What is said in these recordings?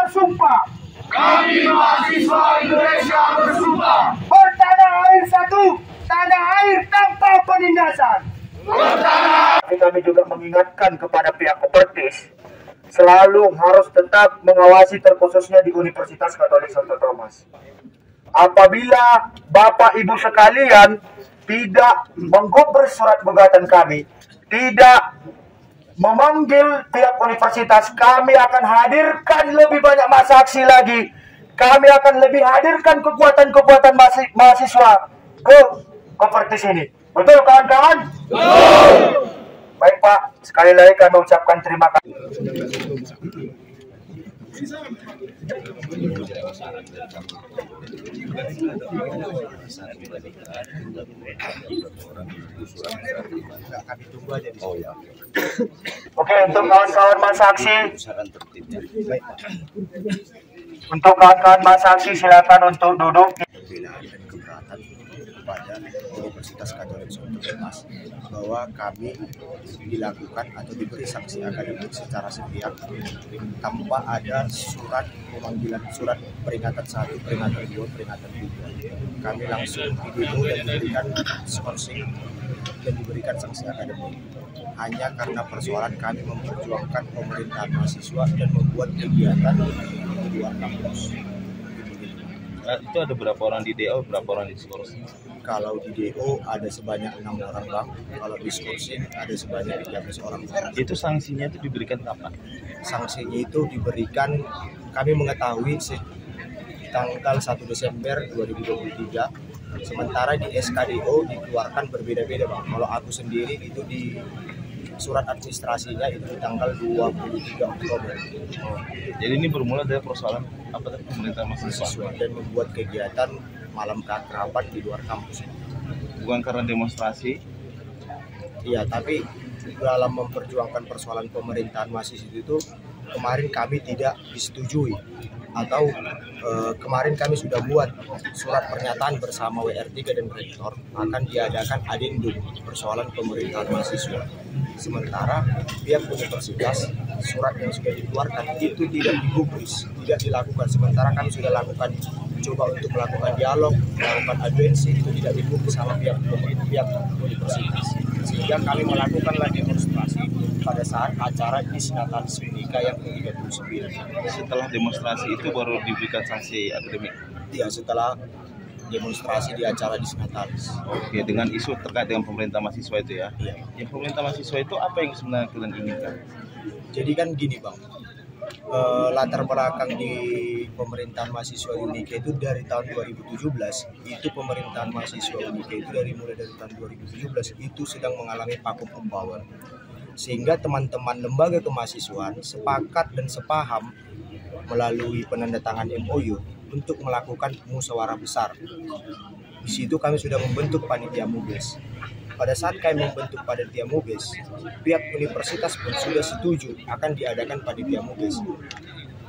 bersumpah. Kami mahasiswa Indonesia bersumpah. Bertanah air satu, tanah air tanpa penindasan. Kami juga mengingatkan kepada pihak Kopertis selalu harus tetap mengawasi terkhususnya di Universitas Katolik Santo Thomas. Apabila Bapak Ibu sekalian tidak menggubris surat gugatan kami, tidak memanggil pihak universitas, kami akan hadirkan lebih banyak masa aksi lagi. Kami akan lebih hadirkan kekuatan-kekuatan mahasiswa ke Kopertis ini. Betul kawan-kawan? Betul. Baik Pak, sekali lagi kami ucapkan terima kasih. Oke, untuk kawan-kawan masa aksi, silakan untuk duduk. Keberatan kepada Universitas Katolik Santo Thomas bahwa kami dilakukan atau diberi sanksi akademik secara sepihak tanpa ada surat pemanggilan, surat peringatan 1, peringatan 2, peringatan 3. Kami langsung didemo dan diberikan skorsing dan diberikan sanksi akademik hanya karena persoalan kami memperjuangkan pemerintahan mahasiswa dan membuat kegiatan di luar kampus. Itu ada berapa orang di DO, berapa orang di skorsing? Kalau di DO ada sebanyak 6 orang Bang, kalau di skorsing ada sebanyak 13 orang Bang. Itu sanksinya itu diberikan kapan? Sanksinya itu diberikan, kami mengetahui tanggal 1 Desember 2023, sementara di SKDO dikeluarkan berbeda-beda Bang. Kalau aku sendiri itu di surat administrasinya itu di tanggal 23 Oktober. Jadi ini bermula dari persoalan apa tadi, pemerintah mahasiswa dan membuat kegiatan malam keakraban di luar kampus. Bukan karena demonstrasi? Iya, tapi dalam memperjuangkan persoalan pemerintahan mahasiswa itu kemarin kami tidak disetujui, atau kemarin kami sudah buat surat pernyataan bersama WR3 dan Rektor akan diadakan adendum persoalan pemerintahan mahasiswa. Sementara pihak universitas surat yang sudah dikeluarkan itu tidak digubris, tidak dilakukan. Sementara kami sudah lakukan coba untuk melakukan dialog, melakukan audiensi, itu tidak digubris sama pihak universitas. Sehingga kami melakukanlah demonstrasi pada saat acara Disnatalis Unika yang ke-39. Setelah demonstrasi itu baru diberikan sanksi akademik? Iya, setelah demonstrasi di acara Disnatalis. Oke, dengan isu terkait dengan pemerintah mahasiswa itu ya? Iya. Yang pemerintah mahasiswa itu apa yang sebenarnya kalian inginkan? Jadi kan gini Bang, latar belakang di pemerintahan mahasiswa Unika itu dari tahun 2017, itu pemerintahan mahasiswa Unika itu mulai dari tahun 2017 itu sedang mengalami vacuum of power. Sehingga teman-teman lembaga kemahasiswaan sepakat dan sepaham melalui penandatangan MOU untuk melakukan musyawarah besar. Di situ kami sudah membentuk panitia MUBES. Pada saat kami membentuk panitia MUBES, pihak universitas pun sudah setuju akan diadakan panitia MUBES.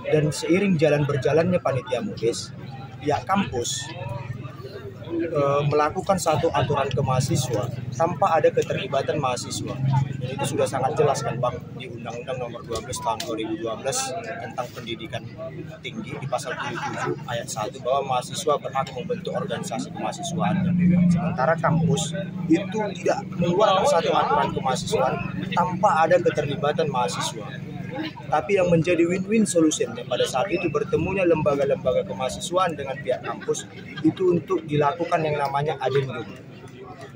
Dan seiring berjalannya panitia MUBES, pihak kampus melakukan satu aturan ke mahasiswa tanpa ada keterlibatan mahasiswa. Dan itu sudah sangat jelas kan Bang di Undang-Undang Nomor 12 Tahun 2012 tentang pendidikan tinggi di pasal 77 ayat 1 bahwa mahasiswa berhak membentuk organisasi kemahasiswaan. Sementara kampus itu tidak mengeluarkan satu aturan kemahasiswaan tanpa ada keterlibatan mahasiswa. Tapi yang menjadi win-win solution pada saat itu bertemunya lembaga-lembaga kemahasiswaan dengan pihak kampus itu untuk dilakukan yang namanya adendum.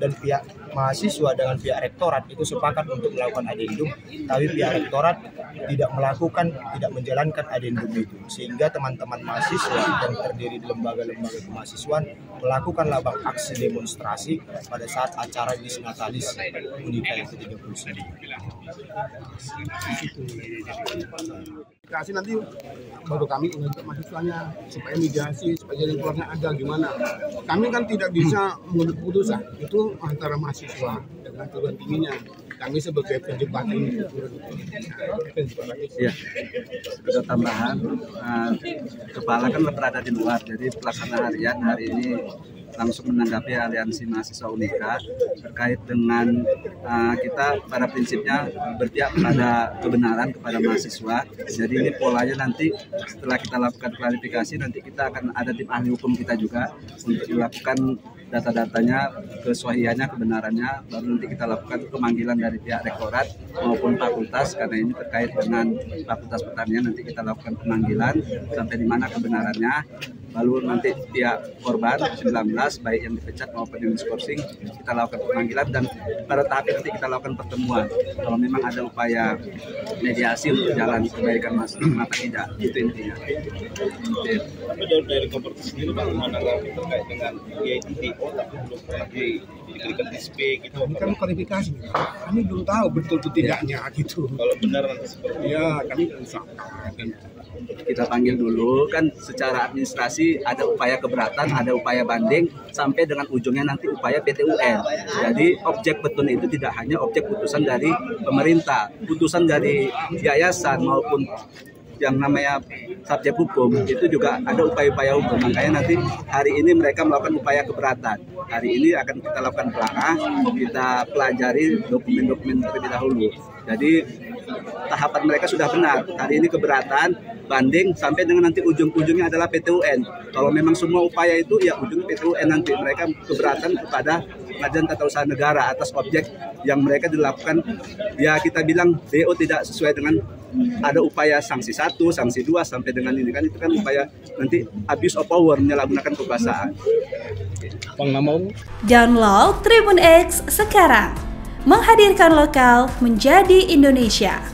Dan pihak mahasiswa dengan pihak rektorat itu sepakat untuk melakukan adendum, tapi pihak rektorat tidak menjalankan adendum itu. Sehingga teman-teman mahasiswa yang terdiri di lembaga-lembaga kemahasiswaan melakukanlah Bang aksi demonstrasi pada saat acara Disnatalis Unika yang ke-39. Kasih nanti baru kami mengajak mahasiswanya supaya mediasi, supaya jadi keluarnya ada gimana. Kami kan tidak bisa mengambil keputusan, itu antara mahasiswa dengan perguruan tingginya. Kami sebagai penjembat ini. Ya, ada tambahan. Kepala kan berada di luar, jadi pelaksana harian hari ini langsung menanggapi aliansi mahasiswa Unika terkait dengan kita pada prinsipnya berpihak pada kebenaran kepada mahasiswa. Jadi ini polanya nanti setelah kita lakukan klarifikasi, nanti kita akan ada tim ahli hukum kita juga untuk dilakukan data-datanya, kesuaiannya, kebenarannya, baru nanti kita lakukan pemanggilan dari pihak rektorat maupun fakultas, karena ini terkait dengan fakultas pertanian. Nanti kita lakukan pemanggilan sampai di mana kebenarannya, lalu nanti pihak korban 19 baik yang dipecat maupun yang diskorsing kita lakukan pemanggilan, dan pada tahap nanti kita lakukan pertemuan kalau memang ada upaya mediasi untuk jalan kebaikan masing-masing, maka tidak, itu intinya. Tapi dari Kopertis sendiri bagaimana terkait dengan DPO tapi belum pernah diberikan SP gitu? Kami kan klarifikasi, kami belum tahu betul atau tidaknya gitu. Kalau benar nanti seperti ya kami usahakan. Kita panggil dulu, kan secara administrasi ada upaya keberatan, ada upaya banding, sampai dengan ujungnya nanti upaya PT UN. Jadi objek petun itu tidak hanya objek putusan dari pemerintah, putusan dari yayasan maupun yang namanya subjek hukum, itu juga ada upaya-upaya hukum. Makanya nanti hari ini mereka melakukan upaya keberatan. Hari ini akan kita lakukan pelangah, kita pelajari dokumen-dokumen terlebih dahulu. Jadi tahapan mereka sudah benar. Hari ini keberatan, banding, sampai dengan nanti ujung-ujungnya adalah PT UN. Kalau memang semua upaya itu ya ujungnya PT UN, nanti mereka keberatan kepada Pengadilan Tata Usaha Negara atas objek yang mereka dilakukan. Ya kita bilang DO tidak sesuai dengan, ada upaya sanksi 1, sanksi 2 sampai dengan ini kan, itu kan upaya nanti abuse of power, menyalahgunakan kekuasaan. Download Tribun X sekarang, menghadirkan lokal menjadi Indonesia.